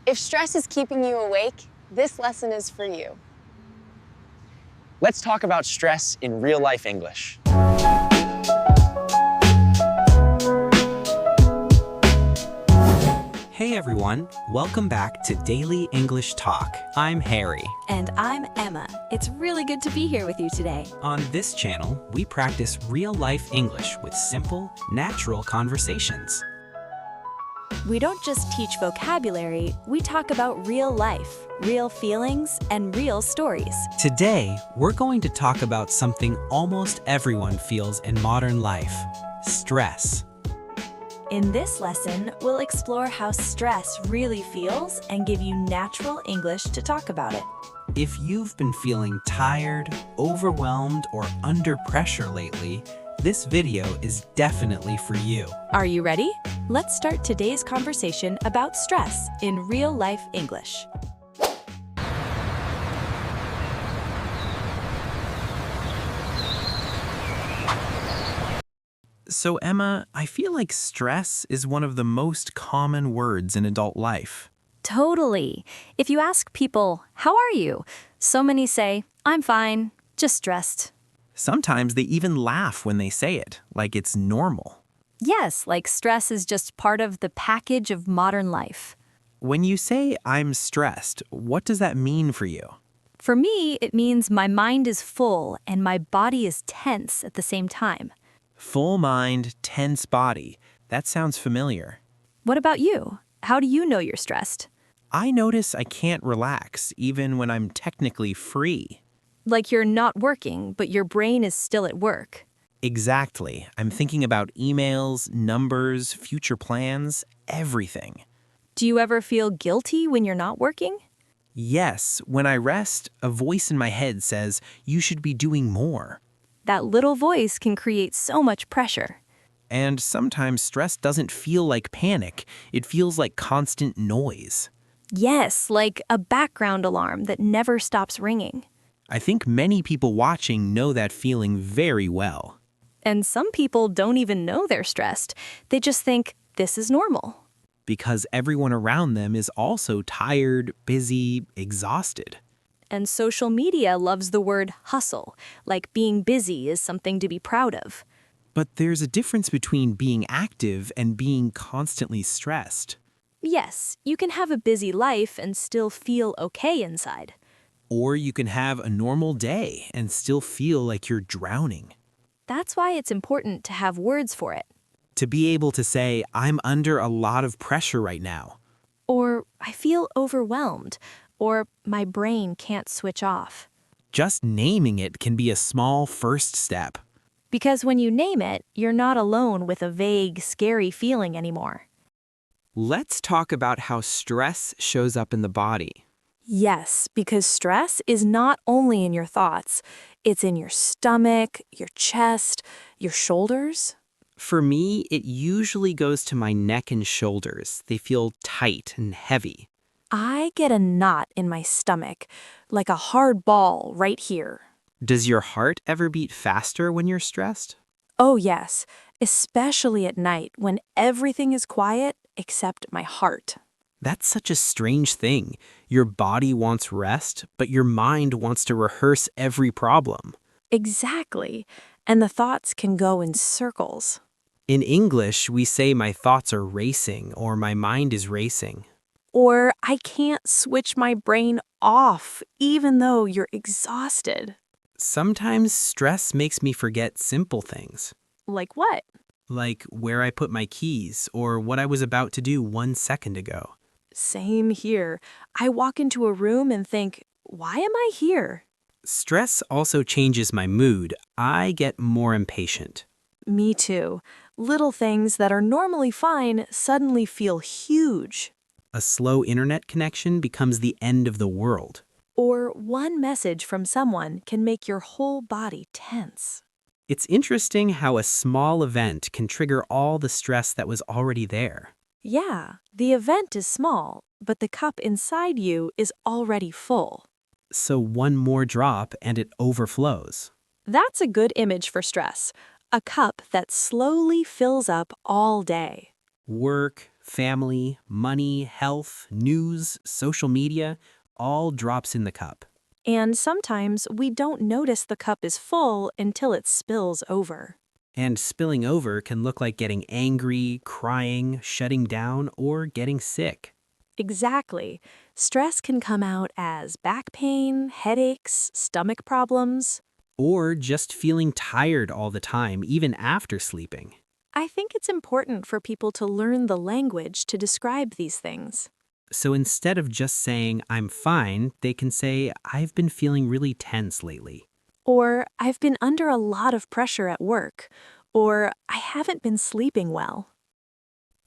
If stress is keeping you awake, this lesson is for you. Let's talk about stress in real-life English. Hey everyone, welcome back to Daily English Talk. I'm Harry. And I'm Emma. It's really good to be here with you today. On this channel, we practice real-life English with simple, natural conversations. We don't just teach vocabulary, we talk about real life, real feelings, and real stories. Today, we're going to talk about something almost everyone feels in modern life: stress. In this lesson, we'll explore how stress really feels and give you natural English to talk about it. If you've been feeling tired, overwhelmed, or under pressure lately, this video is definitely for you. Are you ready? Let's start today's conversation about stress in real-life English. So Emma, I feel like stress is one of the most common words in adult life. Totally. If you ask people, "How are you?" so many say, "I'm fine, just stressed." Sometimes they even laugh when they say it, like it's normal. Yes, like stress is just part of the package of modern life. When you say I'm stressed, what does that mean for you? For me, it means my mind is full and my body is tense at the same time. Full mind, tense body. That sounds familiar. What about you? How do you know you're stressed? I notice I can't relax even when I'm technically free. Like you're not working, but your brain is still at work. Exactly. I'm thinking about emails, numbers, future plans, everything. Do you ever feel guilty when you're not working? Yes, when I rest, a voice in my head says, you should be doing more. That little voice can create so much pressure. And sometimes stress doesn't feel like panic. It feels like constant noise. Yes, like a background alarm that never stops ringing. I think many people watching know that feeling very well. And some people don't even know they're stressed. They just think this is normal. Because everyone around them is also tired, busy, exhausted. And social media loves the word hustle, like being busy is something to be proud of. But there's a difference between being active and being constantly stressed. Yes, you can have a busy life and still feel okay inside. Or you can have a normal day and still feel like you're drowning. That's why it's important to have words for it. To be able to say, I'm under a lot of pressure right now. Or I feel overwhelmed. Or my brain can't switch off. Just naming it can be a small first step. Because when you name it, you're not alone with a vague, scary feeling anymore. Let's talk about how stress shows up in the body. Yes, because stress is not only in your thoughts. It's in your stomach, your chest, your shoulders. For me, it usually goes to my neck and shoulders. They feel tight and heavy. I get a knot in my stomach, like a hard ball right here. Does your heart ever beat faster when you're stressed? Oh yes, especially at night when everything is quiet except my heart. That's such a strange thing. Your body wants rest, but your mind wants to rehearse every problem. Exactly, and the thoughts can go in circles. In English, we say my thoughts are racing or my mind is racing. Or I can't switch my brain off even though you're exhausted. Sometimes stress makes me forget simple things. Like what? Like where I put my keys or what I was about to do 1 second ago. Same here. I walk into a room and think, why am I here? Stress also changes my mood. I get more impatient. Me too. Little things that are normally fine suddenly feel huge. A slow internet connection becomes the end of the world. Or one message from someone can make your whole body tense. It's interesting how a small event can trigger all the stress that was already there. Yeah, the event is small, but the cup inside you is already full. So one more drop and it overflows. That's a good image for stress. A cup that slowly fills up all day. Work, family, money, health, news, social media, all drops in the cup. And sometimes we don't notice the cup is full until it spills over. And spilling over can look like getting angry, crying, shutting down, or getting sick. Exactly. Stress can come out as back pain, headaches, stomach problems. Or just feeling tired all the time, even after sleeping. I think it's important for people to learn the language to describe these things. So instead of just saying, I'm fine, they can say, I've been feeling really tense lately. Or, I've been under a lot of pressure at work. Or, I haven't been sleeping well.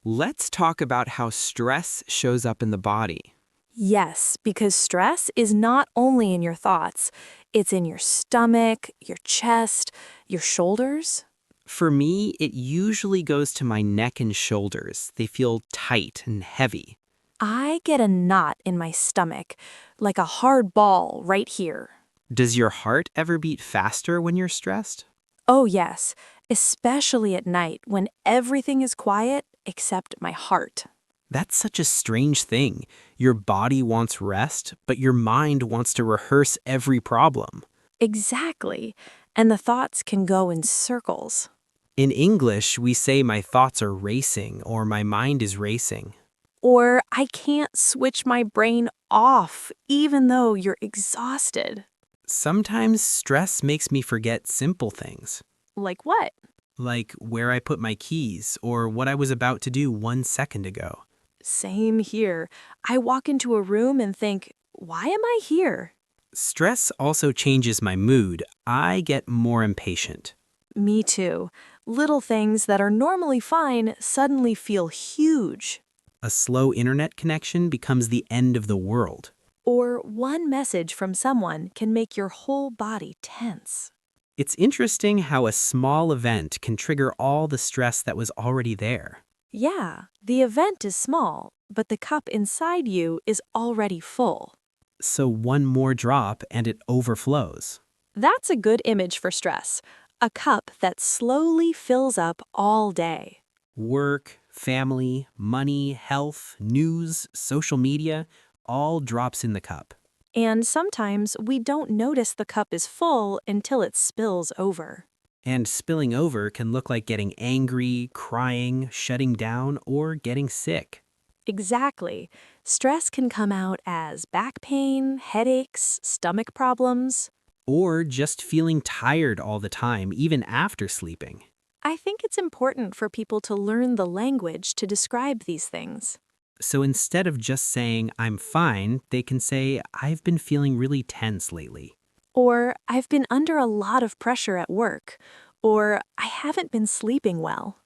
Let's talk about how stress shows up in the body. Yes, because stress is not only in your thoughts, it's in your stomach, your chest, your shoulders. For me, it usually goes to my neck and shoulders. They feel tight and heavy. I get a knot in my stomach, like a hard ball right here. Does your heart ever beat faster when you're stressed? Oh, yes, especially at night when everything is quiet except my heart. That's such a strange thing. Your body wants rest, but your mind wants to rehearse every problem. Exactly, and the thoughts can go in circles. In English, we say my thoughts are racing or my mind is racing. Or I can't switch my brain off even though you're exhausted. Sometimes stress makes me forget simple things, Like what? like where I put my keys or what I was about to do 1 second ago. Same here. I walk into a room and think, why am I here? Stress also changes my mood. I get more impatient. Me too. Little things that are normally fine suddenly feel huge. A slow internet connection becomes the end of the world. Or one message from someone can make your whole body tense. It's interesting how a small event can trigger all the stress that was already there. Yeah, the event is small, but the cup inside you is already full. So one more drop and it overflows. That's a good image for stress. A cup that slowly fills up all day. Work, family, money, health, news, social media, all drops in the cup. And sometimes we don't notice the cup is full until it spills over. And spilling over can look like getting angry, crying, shutting down, or getting sick. Exactly. Stress can come out as back pain, headaches, stomach problems. Or just feeling tired all the time, even after sleeping. I think it's important for people to learn the language to describe these things. So instead of just saying, I'm fine, they can say, I've been feeling really tense lately. Or, I've been under a lot of pressure at work. Or, I haven't been sleeping well.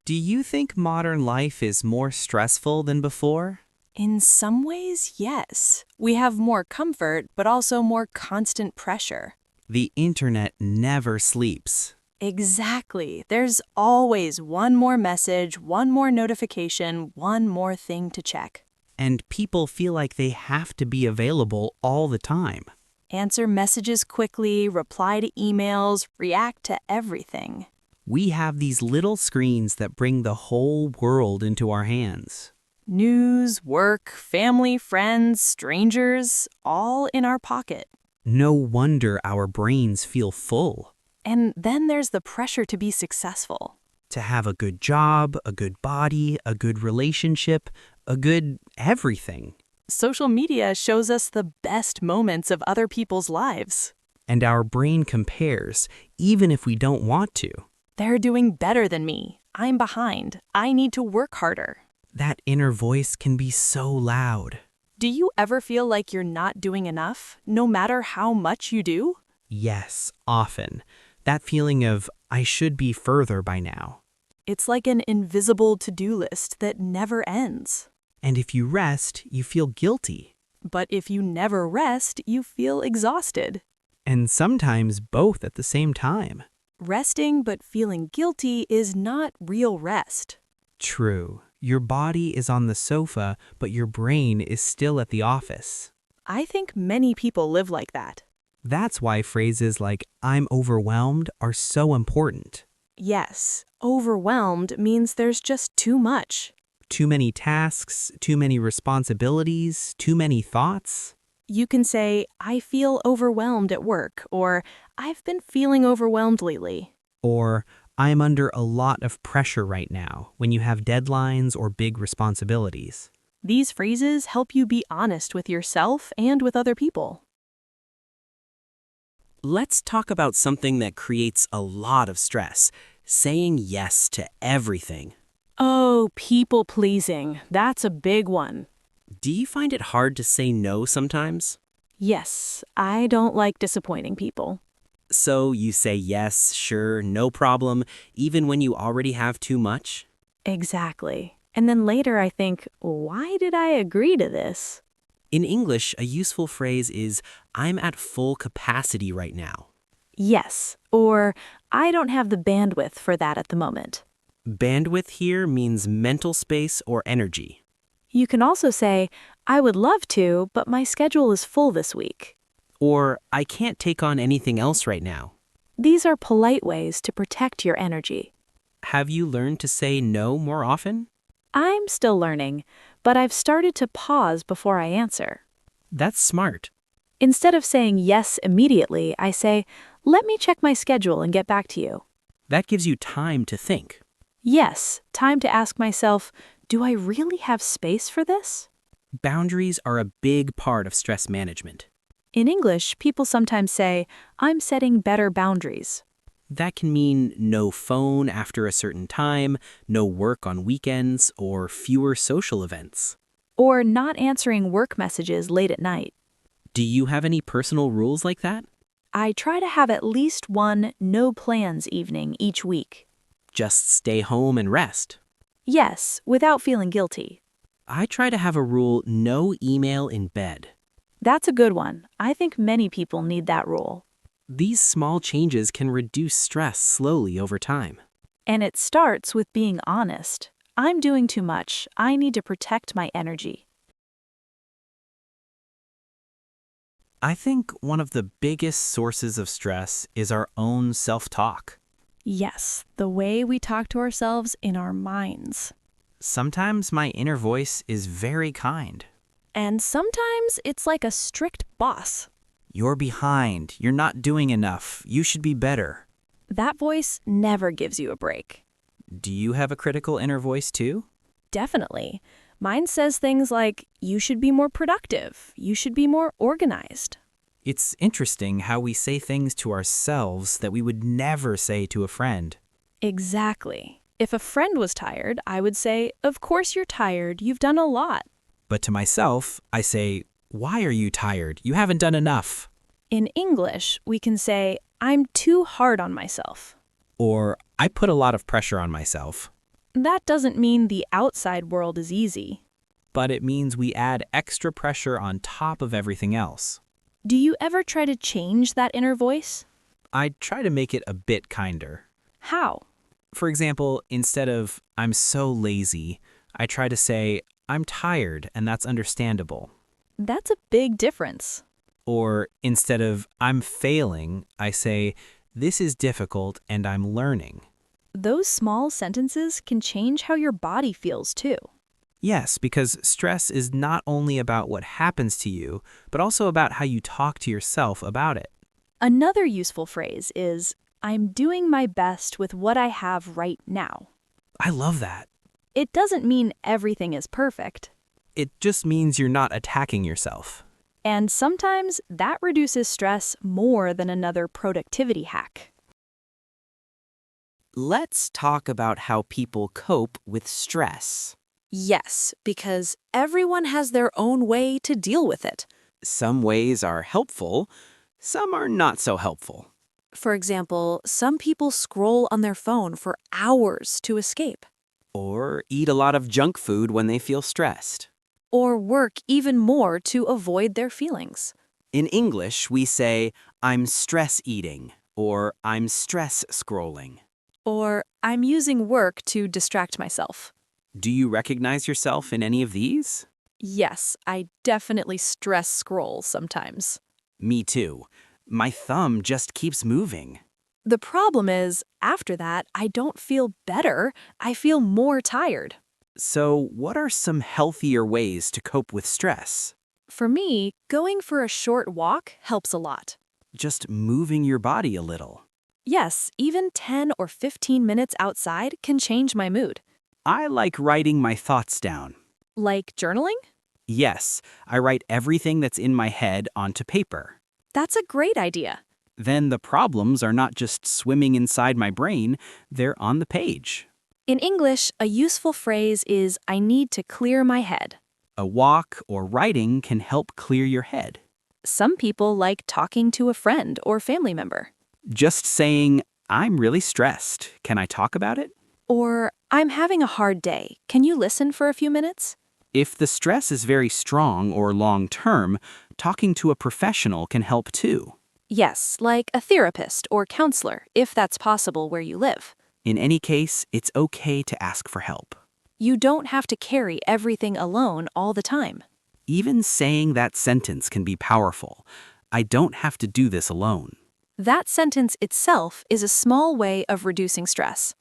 Do you think modern life is more stressful than before? In some ways, yes. We have more comfort, but also more constant pressure. The internet never sleeps. Exactly. There's always one more message, one more notification, one more thing to check. And people feel like they have to be available all the time. Answer messages quickly, reply to emails, react to everything. We have these little screens that bring the whole world into our hands. News, work, family, friends, strangers, all in our pocket. No wonder our brains feel full. And then there's the pressure to be successful. To have a good job, a good body, a good relationship, a good everything. Social media shows us the best moments of other people's lives. And our brain compares, even if we don't want to. They're doing better than me. I'm behind. I need to work harder. That inner voice can be so loud. Do you ever feel like you're not doing enough, no matter how much you do? Yes, often. That feeling of, I should be further by now. It's like an invisible to-do list that never ends. And if you rest, you feel guilty. But if you never rest, you feel exhausted. And sometimes both at the same time. Resting but feeling guilty is not real rest. True. Your body is on the sofa, but your brain is still at the office. I think many people live like that. That's why phrases like, I'm overwhelmed, are so important. Yes, overwhelmed means there's just too much. Too many tasks, too many responsibilities, too many thoughts? You can say, I feel overwhelmed at work, or I've been feeling overwhelmed lately. Or, I'm under a lot of pressure right now when you have deadlines or big responsibilities. These phrases help you be honest with yourself and with other people. Let's talk about something that creates a lot of stress, saying yes to everything. Oh, people pleasing. That's a big one. Do you find it hard to say no sometimes? Yes, I don't like disappointing people. So you say yes, sure, no problem, even when you already have too much? Exactly. And then later I think, why did I agree to this? In English, a useful phrase is, I'm at full capacity right now. Yes, or I don't have the bandwidth for that at the moment. Bandwidth here means mental space or energy. You can also say, I would love to, but my schedule is full this week. Or, I can't take on anything else right now. These are polite ways to protect your energy. Have you learned to say no more often? I'm still learning, but I've started to pause before I answer. That's smart. Instead of saying yes immediately, I say, let me check my schedule and get back to you. That gives you time to think. Yes, time to ask myself, do I really have space for this? Boundaries are a big part of stress management. In English, people sometimes say, I'm setting better boundaries. That can mean no phone after a certain time, no work on weekends, or fewer social events. Or not answering work messages late at night. Do you have any personal rules like that? I try to have at least one no plans evening each week. Just stay home and rest. Yes, without feeling guilty. I try to have a rule, no email in bed. That's a good one. I think many people need that rule. These small changes can reduce stress slowly over time. And it starts with being honest. I'm doing too much. I need to protect my energy. I think one of the biggest sources of stress is our own self-talk. Yes, the way we talk to ourselves in our minds. Sometimes my inner voice is very kind. And sometimes it's like a strict boss. You're behind. You're not doing enough. You should be better. That voice never gives you a break. Do you have a critical inner voice too? Definitely. Mine says things like, you should be more productive. You should be more organized. It's interesting how we say things to ourselves that we would never say to a friend. Exactly. If a friend was tired, I would say, of course you're tired. You've done a lot. But to myself, I say, why are you tired? You haven't done enough. In English, we can say, I'm too hard on myself. Or, I put a lot of pressure on myself. That doesn't mean the outside world is easy. But it means we add extra pressure on top of everything else. Do you ever try to change that inner voice? I try to make it a bit kinder. How? For example, instead of, I'm so lazy, I try to say, I'm tired, and that's understandable. That's a big difference. Or instead of, I'm failing, I say, this is difficult and I'm learning. Those small sentences can change how your body feels too. Yes, because stress is not only about what happens to you, but also about how you talk to yourself about it. Another useful phrase is, I'm doing my best with what I have right now. I love that. It doesn't mean everything is perfect. It just means you're not attacking yourself. And sometimes that reduces stress more than another productivity hack. Let's talk about how people cope with stress. Yes, because everyone has their own way to deal with it. Some ways are helpful, some are not so helpful. For example, some people scroll on their phone for hours to escape. Or eat a lot of junk food when they feel stressed. Or work even more to avoid their feelings. In English, we say, I'm stress eating, or I'm stress scrolling. Or I'm using work to distract myself. Do you recognize yourself in any of these? Yes, I definitely stress scroll sometimes. Me too. My thumb just keeps moving. The problem is, after that, I don't feel better. I feel more tired. So, what are some healthier ways to cope with stress? For me, going for a short walk helps a lot. Just moving your body a little. Yes, even 10 or 15 minutes outside can change my mood. I like writing my thoughts down. Like journaling? Yes, I write everything that's in my head onto paper. That's a great idea. Then the problems are not just swimming inside my brain, they're on the page. In English, a useful phrase is, I need to clear my head. A walk or writing can help clear your head. Some people like talking to a friend or family member. Just saying, I'm really stressed. Can I talk about it? Or, I'm having a hard day. Can you listen for a few minutes? If the stress is very strong or long-term, talking to a professional can help too. Yes, like a therapist or counselor, if that's possible where you live. In any case, it's okay to ask for help. You don't have to carry everything alone all the time. Even saying that sentence can be powerful. I don't have to do this alone. That sentence itself is a small way of reducing stress.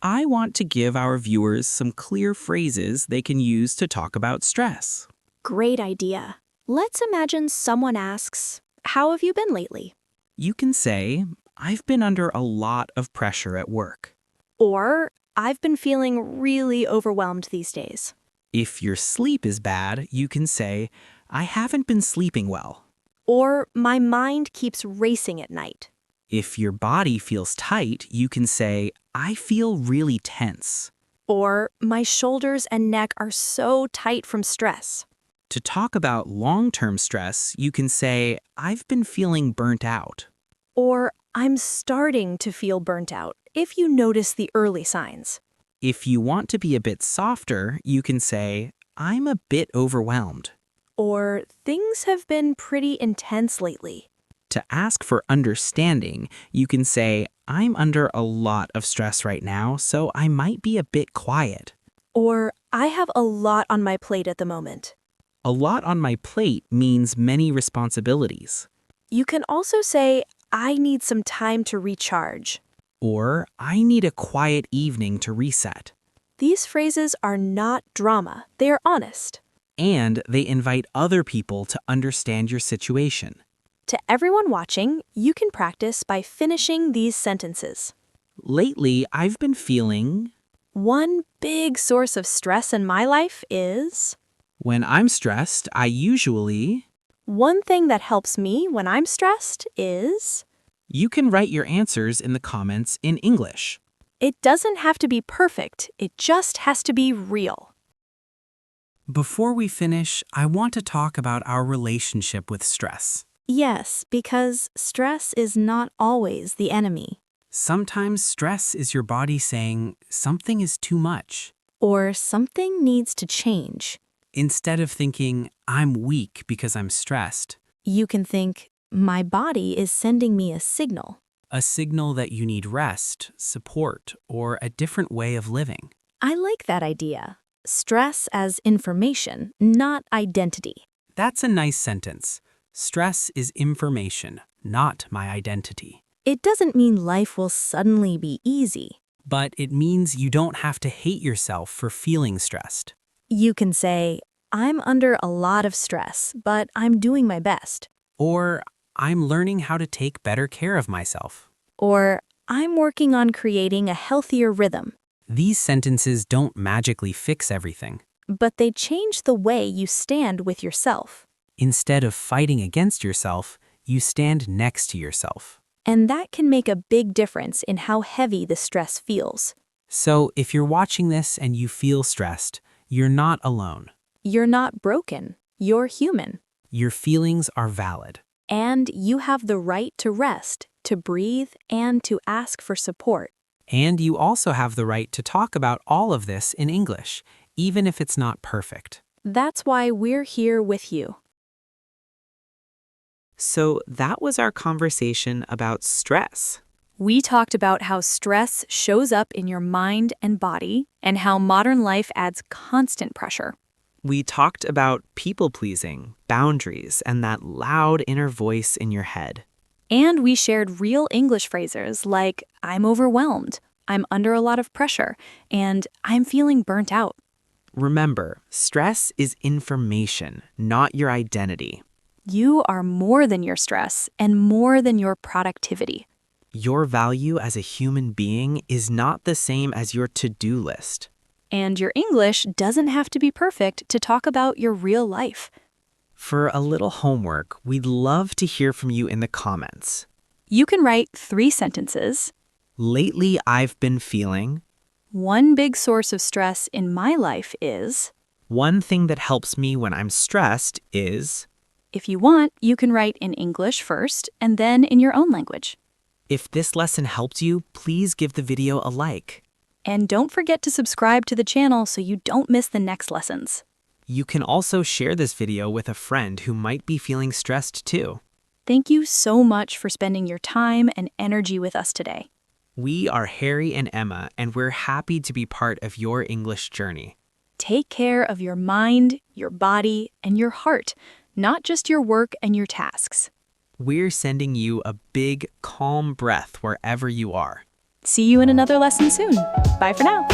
I want to give our viewers some clear phrases they can use to talk about stress. Great idea. Let's imagine someone asks, "How have you been lately?" You can say, I've been under a lot of pressure at work. Or, "I've been feeling really overwhelmed these days." If your sleep is bad, you can say, I haven't been sleeping well. Or, "My mind keeps racing at night." If your body feels tight, you can say, I feel really tense. Or, "My shoulders and neck are so tight from stress." To talk about long-term stress, you can say, I've been feeling burnt out. Or, "I'm starting to feel burnt out," if you notice the early signs. If you want to be a bit softer, you can say, I'm a bit overwhelmed. Or, "Things have been pretty intense lately." To ask for understanding, you can say, I'm under a lot of stress right now, so I might be a bit quiet. Or, "I have a lot on my plate at the moment." A lot on my plate means many responsibilities. You can also say, "I need some time to recharge." Or, I need a quiet evening to reset. These phrases are not drama, they are honest. And they invite other people to understand your situation. To everyone watching, you can practice by finishing these sentences. Lately, I've been feeling... One big source of stress in my life is... When I'm stressed, I usually... One thing that helps me when I'm stressed is... You can write your answers in the comments in English. It doesn't have to be perfect, it just has to be real. Before we finish, I want to talk about our relationship with stress. Yes, because stress is not always the enemy. Sometimes stress is your body saying something is too much. Or something needs to change. Instead of thinking, I'm weak because I'm stressed, You can think, my body is sending me a signal. a signal that you need rest, support, or a different way of living. I like that idea. Stress as information, not identity. That's a nice sentence. Stress is information, not my identity. It doesn't mean life will suddenly be easy. But it means you don't have to hate yourself for feeling stressed. You can say, I'm under a lot of stress, but I'm doing my best. Or, I'm learning how to take better care of myself. Or, I'm working on creating a healthier rhythm. These sentences don't magically fix everything. But they change the way you stand with yourself. Instead of fighting against yourself, you stand next to yourself. And that can make a big difference in how heavy the stress feels. So if you're watching this and you feel stressed, you're not alone. You're not broken. You're human. Your feelings are valid. And you have the right to rest, to breathe, and to ask for support. And you also have the right to talk about all of this in English, even if it's not perfect. That's why we're here with you. So that was our conversation about stress. We talked about how stress shows up in your mind and body, and how modern life adds constant pressure. We talked about people-pleasing, boundaries, and that loud inner voice in your head. And we shared real English phrases like, I'm overwhelmed, I'm under a lot of pressure, and I'm feeling burnt out. Remember, stress is information, not your identity. You are more than your stress and more than your productivity. Your value as a human being is not the same as your to-do list. And your English doesn't have to be perfect to talk about your real life. For a little homework, we'd love to hear from you in the comments. You can write 3 sentences. Lately, I've been feeling. One big source of stress in my life is. One thing that helps me when I'm stressed is. If you want, you can write in English first and then in your own language. If this lesson helped you, please give the video a like. And don't forget to subscribe to the channel so you don't miss the next lessons. You can also share this video with a friend who might be feeling stressed too. Thank you so much for spending your time and energy with us today. We are Harry and Emma, and we're happy to be part of your English journey. Take care of your mind, your body, and your heart, not just your work and your tasks. We're sending you a big, calm breath wherever you are. See you in another lesson soon. Bye for now.